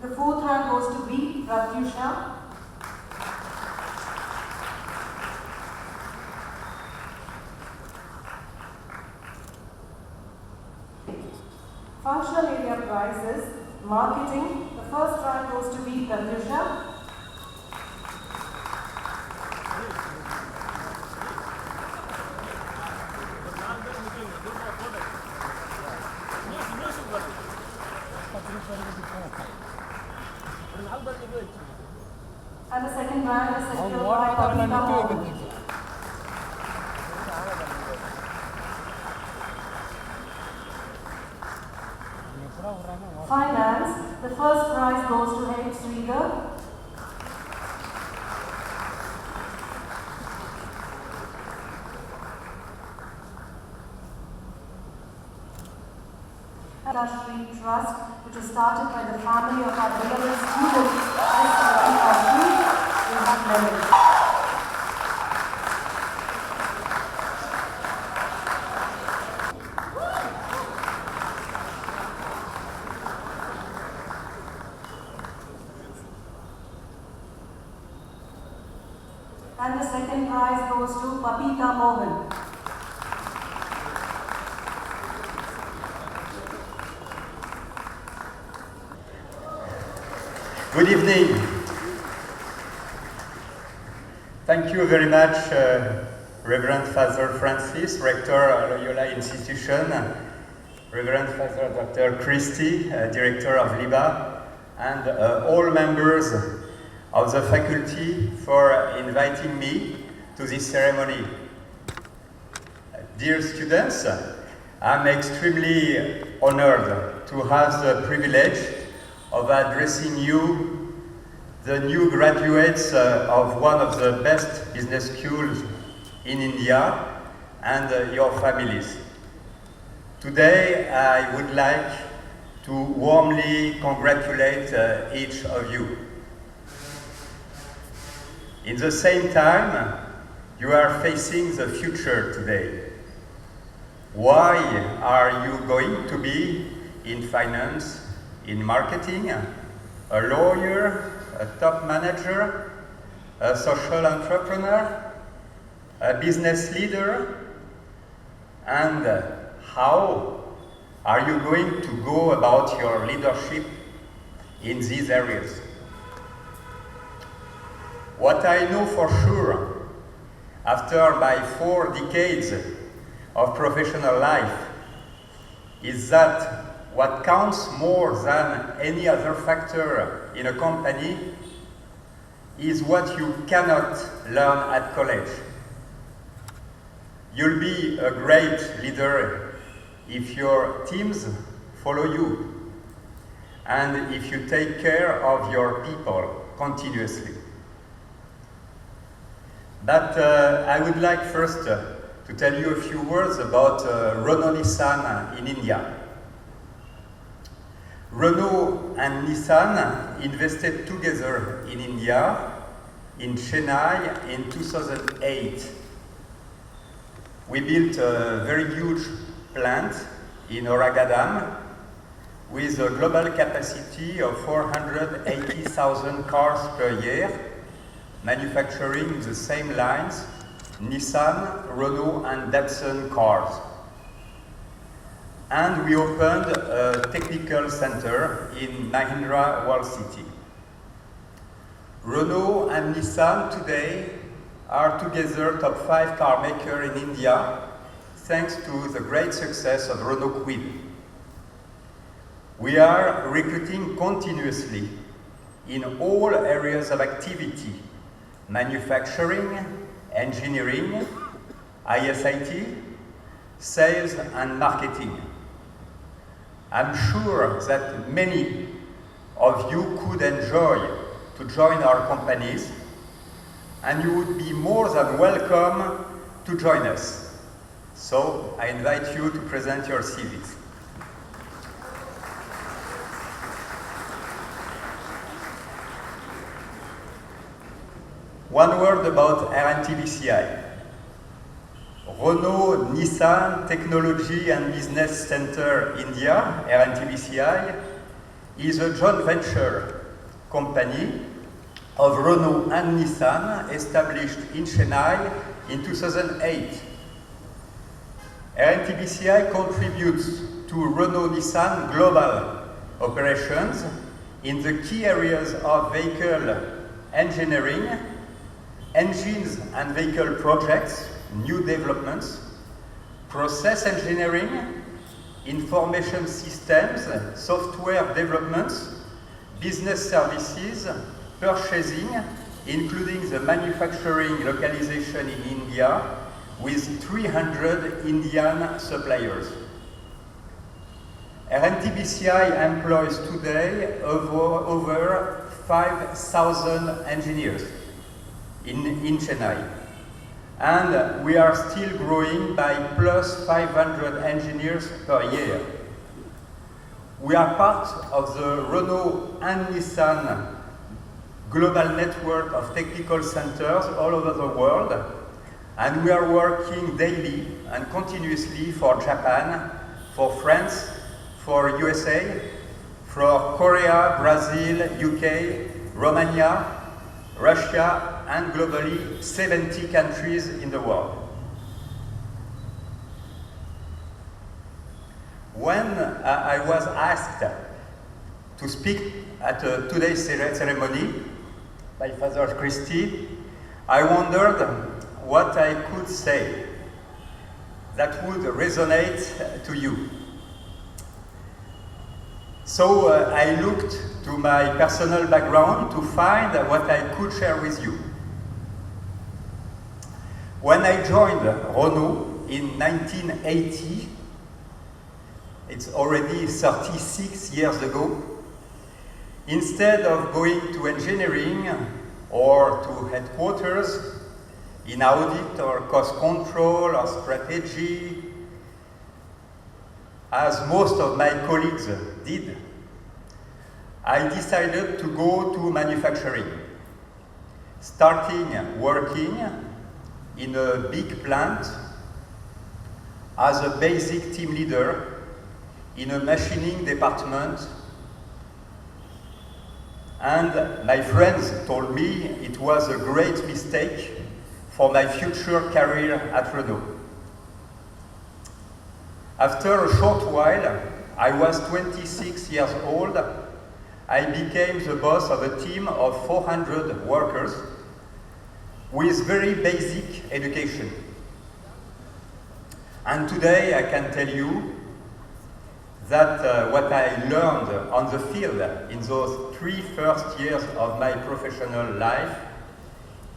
The fourth rank goes to B. Pratyusha. Functional area prizes, marketing. The first rank goes to B. Pratyusha. And the second rank is secured by Papita. Finance, the first prize goes to H. Sridhar. Administartion Trust, which was started by the family of our beloved students, we have memories. And the second prize goes to Papita Mohan. Good evening. Thank you very much, Reverend Father Francis, Rector Loyola Institution, Reverend Father Dr. Christie, Director of LIBA, and all members of the faculty for inviting me to this ceremony. Dear students, I'm extremely honored to have the privilege of addressing you, the new graduates of one of the best business schools in India, and your families. Today, I would like to warmly congratulate each of you. In the same time, you are facing the future today. Why are you going to be in finance, in marketing, a lawyer, a top manager, a social entrepreneur, a business leader? And how are you going to go about your leadership in these areas? What I know for sure, after my 4 decades of professional life, is that what counts more than any other factor in a company is what you cannot learn at college. You'll be a great leader if your teams follow you and if you take care of your people continuously. But I would like first to tell you a few words about Renault-Nissan in India. Renault and Nissan invested together in India, in Chennai, in 2008. We built a very huge plant in Auragadam with a global capacity of 480,000 cars per year, manufacturing the same lines, Nissan, Renault and Datsun cars. And we opened a technical center in Mahindra World City. Renault and Nissan today are together top 5 car maker in India, thanks to the great success of Renault Kwid. We are recruiting continuously in all areas of activity: manufacturing, engineering, ISIT, sales and marketing. I'm sure that many of you could enjoy to join our companies, and you would be more than welcome to join us. So I invite you to present your CVs. One word about RNTBCI. Renault Nissan Technology and Business Center India, RNTBCI, is a joint venture company of Renault and Nissan, established in Chennai in 2008. RNTBCI contributes to Renault-Nissan global operations in the key areas of vehicle engineering, engines and vehicle projects, new developments, process engineering, information systems, software developments, business services, purchasing, including the manufacturing localization in India, with 300 Indian suppliers. RNTBCI employs today over 5,000 engineers in Chennai. And we are still growing by plus 500 engineers per year. We are part of the Renault and Nissan global network of technical centers all over the world, and we are working daily and continuously for Japan, for France, for USA, for Korea, Brazil, UK, Romania, Russia, and globally 70 countries in the world. When I was asked to speak at today's ceremony by Father Christie, I wondered what I could say that would resonate to you. So I looked to my personal background to find what I could share with you. When I joined Renault in 1980, it's already 36 years ago, instead of going to engineering or to headquarters in audit or cost control or strategy, as most of my colleagues did, I decided to go to manufacturing, starting working in a big plant as a basic team leader in a machining department. And my friends told me it was a great mistake for my future career at Renault. After a short while, I was 26 years old, I became the boss of a team of 400 workers with very basic education. And today I can tell you that what I learned on the field in those 3 first years of my professional life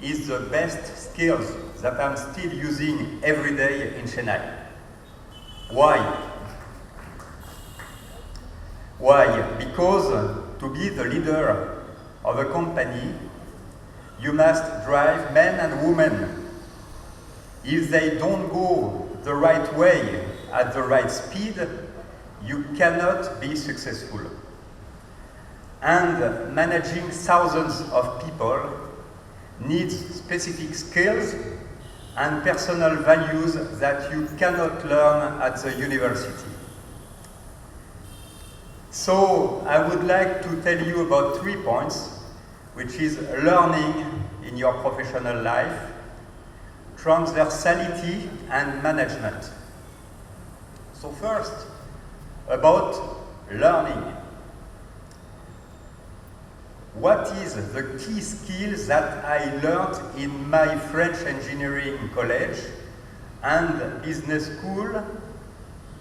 is the best skills that I'm still using every day in Chennai. Why? Why? Because to be the leader of a company, you must drive men and women. If they don't go the right way at the right speed, you cannot be successful. And managing thousands of people needs specific skills and personal values that you cannot learn at the university. So I would like to tell you about 3 points, which is learning in your professional life, transversality, and management. So first, about learning. What is the key skills that I learned in my French engineering college and business school,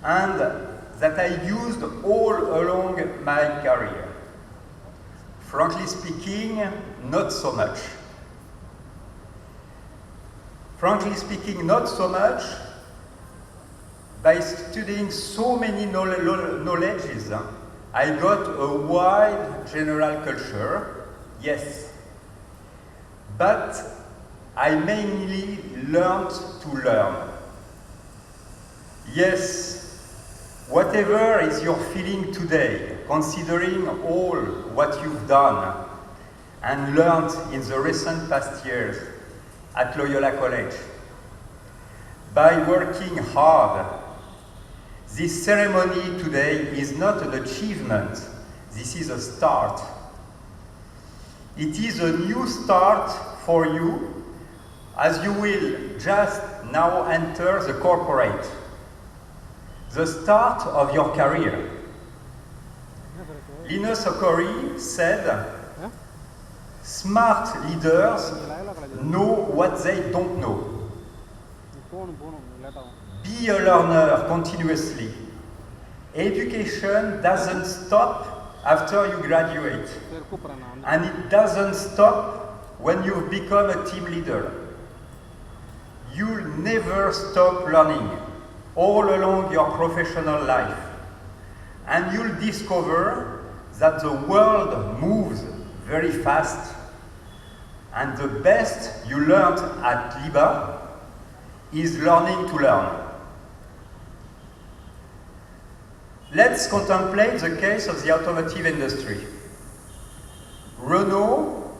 and that I used all along my career? Frankly speaking, not so much. Frankly speaking, not so much. By studying so many knowledges, I got a wide general culture, yes, but I mainly learned to learn. Yes, whatever is your feeling today, considering all what you've done and learned in the recent past years at Loyola College, by working hard, this ceremony today is not an achievement This is a start. It is a new start for you, as you will just now enter the corporate. The start of your career. Linus Okori said, smart leaders know what they don't know. Be a learner continuously. Education doesn't stop after you graduate. And it doesn't stop when you've become a team leader. You'll never stop learning all along your professional life. And you'll discover that the world moves very fast. And the best you learned at LIBA is learning to learn. Let's contemplate the case of the automotive industry. Renault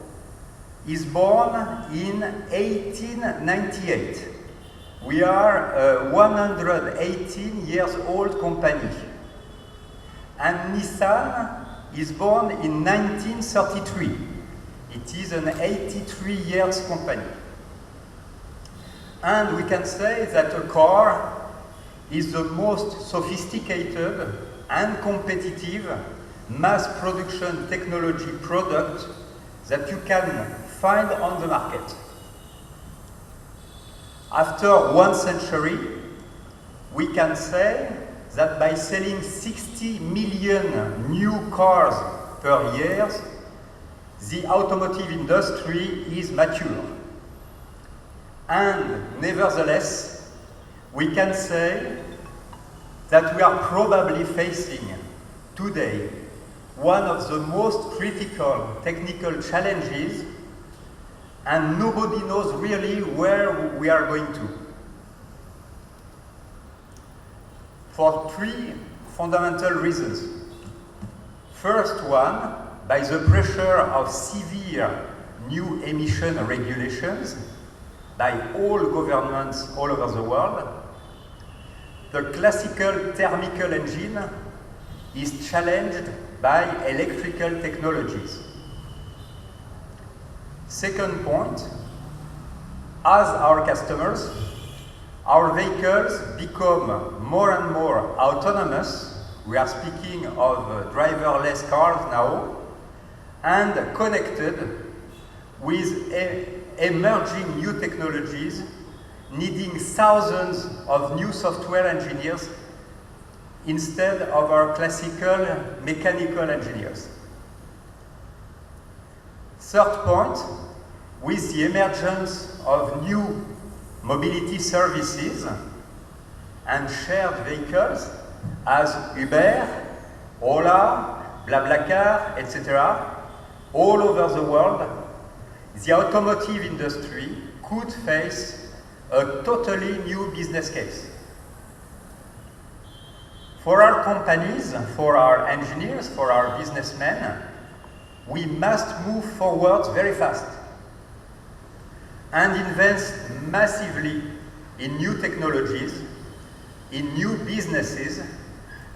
is born in 1898. We are a 118 years old company. And Nissan is born in 1933. It is an 83 years company. And we can say that a car is the most sophisticated and competitive mass production technology product that you can find on the market. After 1 century, we can say that by selling 60 million new cars per year, the automotive industry is mature. And nevertheless, we can say that we are probably facing today one of the most critical technical challenges, and nobody knows really where we are going to. For 3 fundamental reasons. First one, by the pressure of severe new emission regulations by all governments all over the world, the classical thermical engine is challenged by electrical technologies. Second point, as our customers, our vehicles become more and more autonomous. We are speaking of driverless cars now, and connected with emerging new technologies, needing thousands of new software engineers instead of our classical mechanical engineers. Third point, with the emergence of new mobility services and shared vehicles as Uber, Ola, BlaBlaCar, etc., all over the world, the automotive industry could face a totally new business case. For our companies, for our engineers, for our businessmen, we must move forward very fast and invest massively in new technologies, in new businesses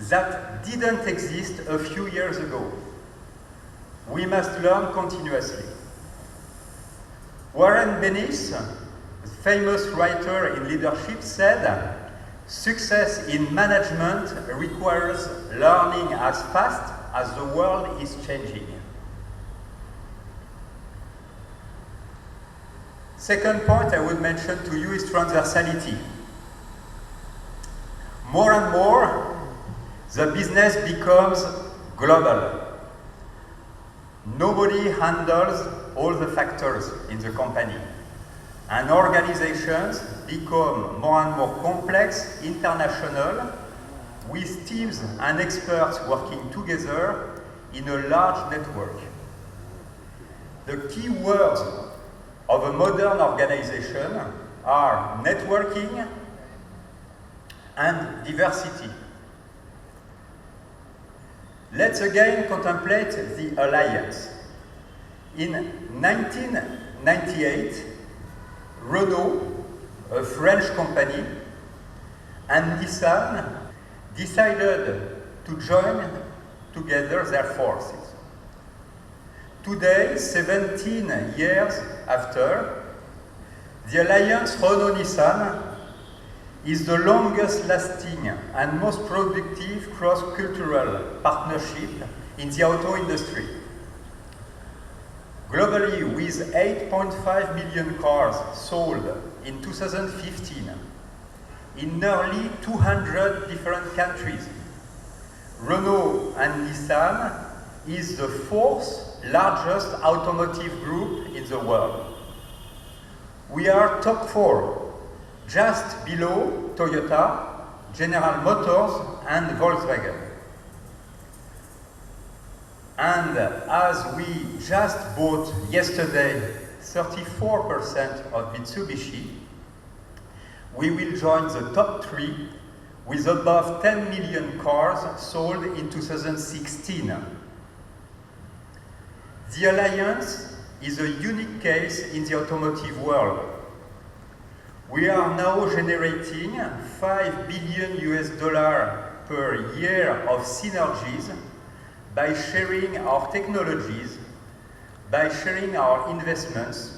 that didn't exist a few years ago. We must learn continuously. Warren Bennis, a famous writer in leadership, said, "Success in management requires learning as fast as the world is changing." Second point I would mention to you is transversality. More and more, the business becomes global. Nobody handles all the factors in the company. And organizations become more and more complex, international, with teams and experts working together in a large network. The key words of a modern organization are networking and diversity. Let's again contemplate the alliance. In 1998, Renault, a French company, and Nissan decided to join together their forces. Today, 17 years after, the alliance Renault-Nissan is the longest lasting and most productive cross-cultural partnership in the auto industry. Globally, with 8.5 million cars sold in 2015 in nearly 200 different countries, Renault and Nissan is the fourth largest automotive group in the world. We are top 4, just below Toyota, General Motors and Volkswagen. And as we just bought yesterday 34% of Mitsubishi, we will join the top 3 with above 10 million cars sold in 2016. The alliance is a unique case in the automotive world. We are now generating $5 billion per year of synergies by sharing our technologies, by sharing our investments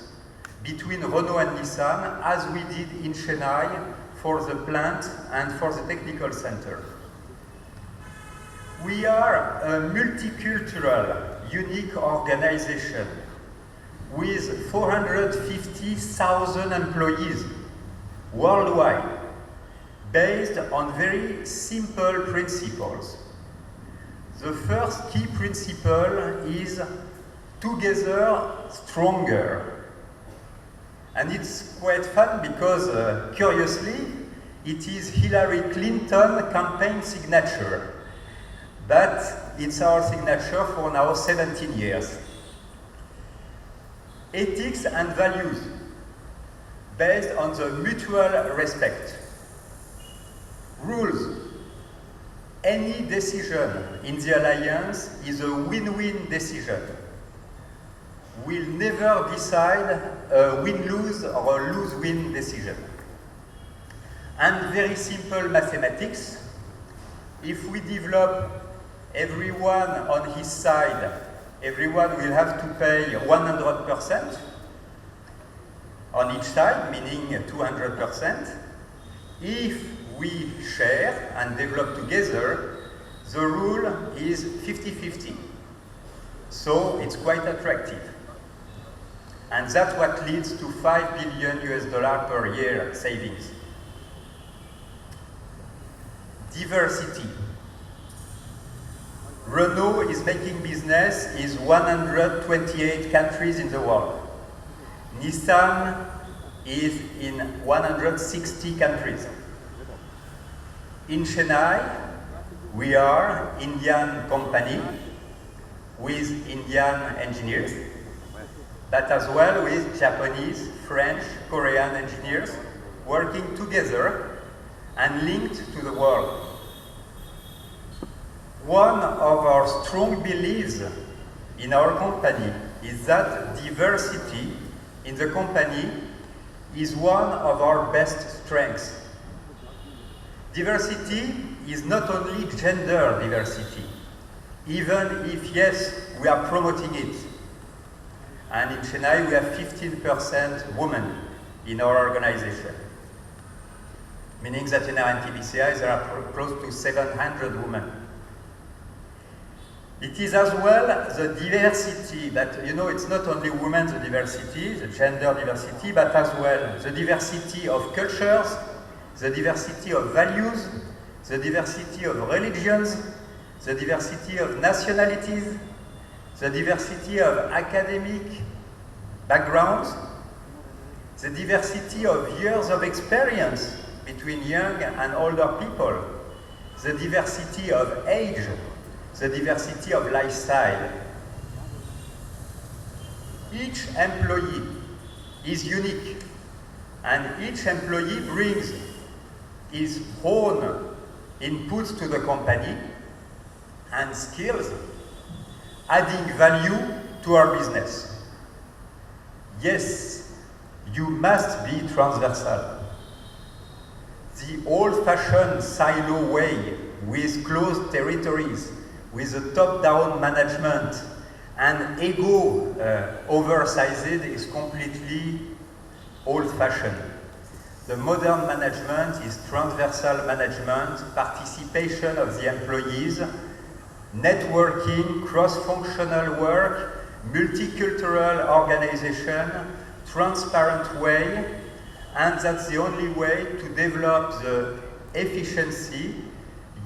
between Renault and Nissan, as we did in Chennai for the plant and for the technical center. We are a multicultural, unique organization with 450,000 employees worldwide, based on very simple principles. The first key principle is together stronger. And it's quite fun because, curiously, it is Hillary Clinton campaign signature. But it's our signature for now 17 years. Ethics and values based on the mutual respect. Rules. Any decision in the alliance is a win-win decision. We'll never decide a win-lose or a lose-win decision. And very simple mathematics. If we develop everyone on his side, everyone will have to pay 100% on each side, meaning 200%. If we share and develop together, the rule is 50-50. So it's quite attractive. And that's what leads to $5 billion per year savings. Diversity. Renault is making business in 128 countries in the world. Nissan is in 160 countries. In Chennai, we are an Indian company with Indian engineers, but as well with Japanese, French, Korean engineers working together and linked to the world. One of our strong beliefs in our company is that diversity in the company is one of our best strengths. Diversity is not only gender diversity, even if, yes, we are promoting it. And in Chennai, we have 15% women in our organization, meaning that in our NTBCI, there are close to 700 women. It is as well the diversity that, it's not only women, the diversity, the gender diversity, but as well the diversity of cultures, the diversity of values, the diversity of religions, the diversity of nationalities, the diversity of academic backgrounds, the diversity of years of experience between young and older people, the diversity of age, the diversity of lifestyle. Each employee is unique, and each employee brings his own inputs to the company and skills, adding value to our business. Yes, you must be transversal. The old-fashioned silo way with closed territories, with a top-down management and ego oversized is completely old-fashioned. The modern management is transversal management, participation of the employees, networking, cross-functional work, multicultural organization, transparent way, and that's the only way to develop the efficiency.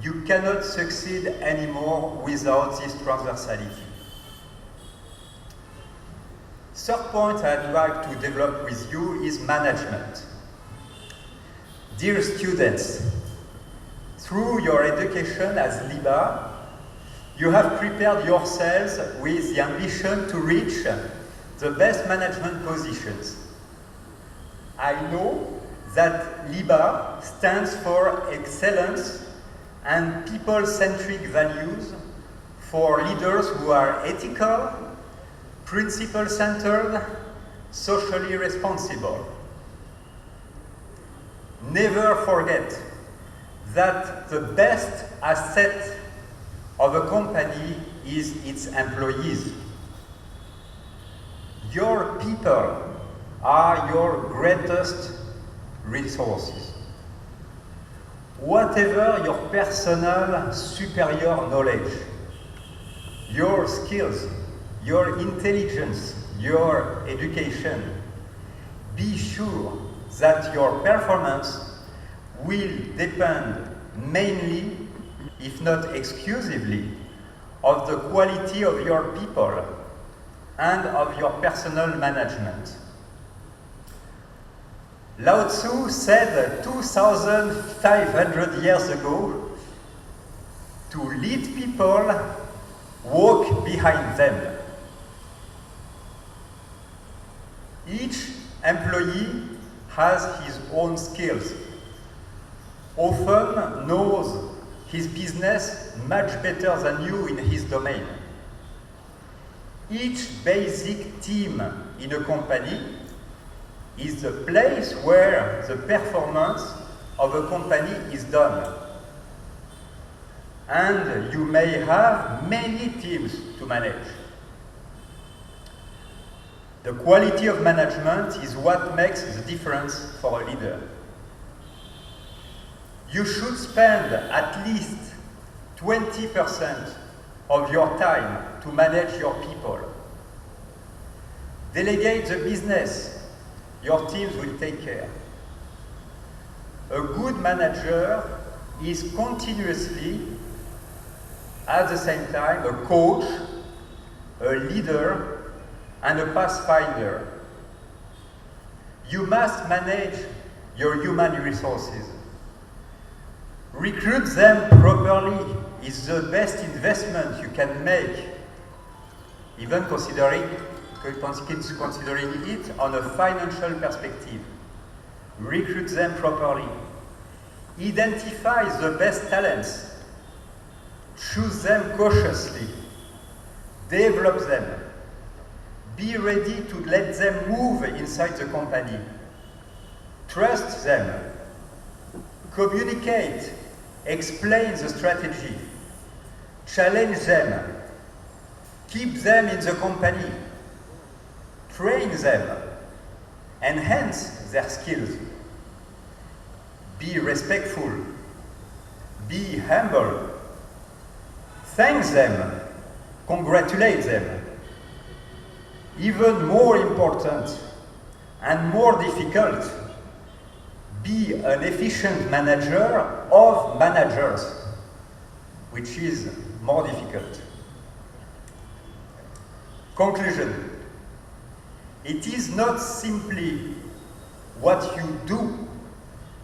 You cannot succeed anymore without this transversality. Third point I'd like to develop with you is management. Dear students, through your education as LIBA, you have prepared yourselves with the ambition to reach the best management positions. I know that LIBA stands for excellence and people-centric values for leaders who are ethical, principle-centered, socially responsible. Never forget that the best asset of a company is its employees. Your people are your greatest resources. Whatever your personal superior knowledge, your skills, your intelligence, your education, be sure that your performance will depend mainly, if not exclusively, of the quality of your people and of your personal management. Lao Tzu said 2,500 years ago, to lead people, walk behind them. Each employee has his own skills, often knows his business much better than you in his domain. Each basic team in a company is the place where the performance of a company is done. And you may have many teams to manage. The quality of management is what makes the difference for a leader. You should spend at least 20% of your time to manage your people. Delegate the business. Your teams will take care. A good manager is continuously, at the same time, a coach, a leader, and a pathfinder. You must manage your human resources. Recruit them properly is the best investment you can make, even considering it on a financial perspective. Recruit them properly. Identify the best talents. Choose them cautiously. Develop them. Be ready to let them move inside the company. Trust them. Communicate. Explain the strategy. Challenge them. Keep them in the company. Train them. Enhance their skills. Be respectful. Be humble. Thank them. Congratulate them. Even more important and more difficult, be an efficient manager of managers, which is more difficult. Conclusion. It is not simply what you do,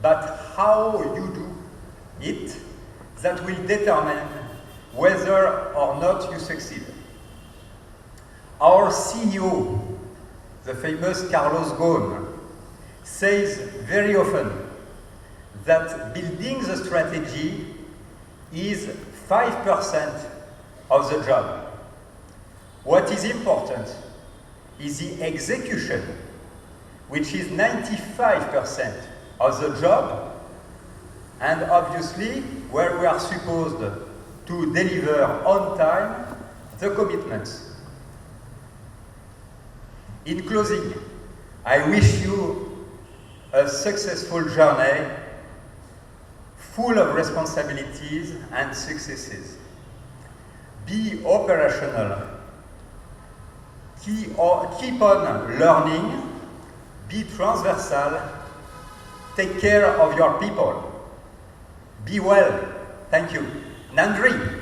but how you do it that will determine whether or not you succeed. Our CEO, the famous Carlos Ghosn, says very often that building the strategy is 5% of the job. What is important is the execution, which is 95% of the job, and obviously where we are supposed to deliver on time the commitments. In closing, I wish you a successful journey full of responsibilities and successes. Be operational. Keep on learning. Be transversal. Take care of your people. Be well. Thank you. Nandri.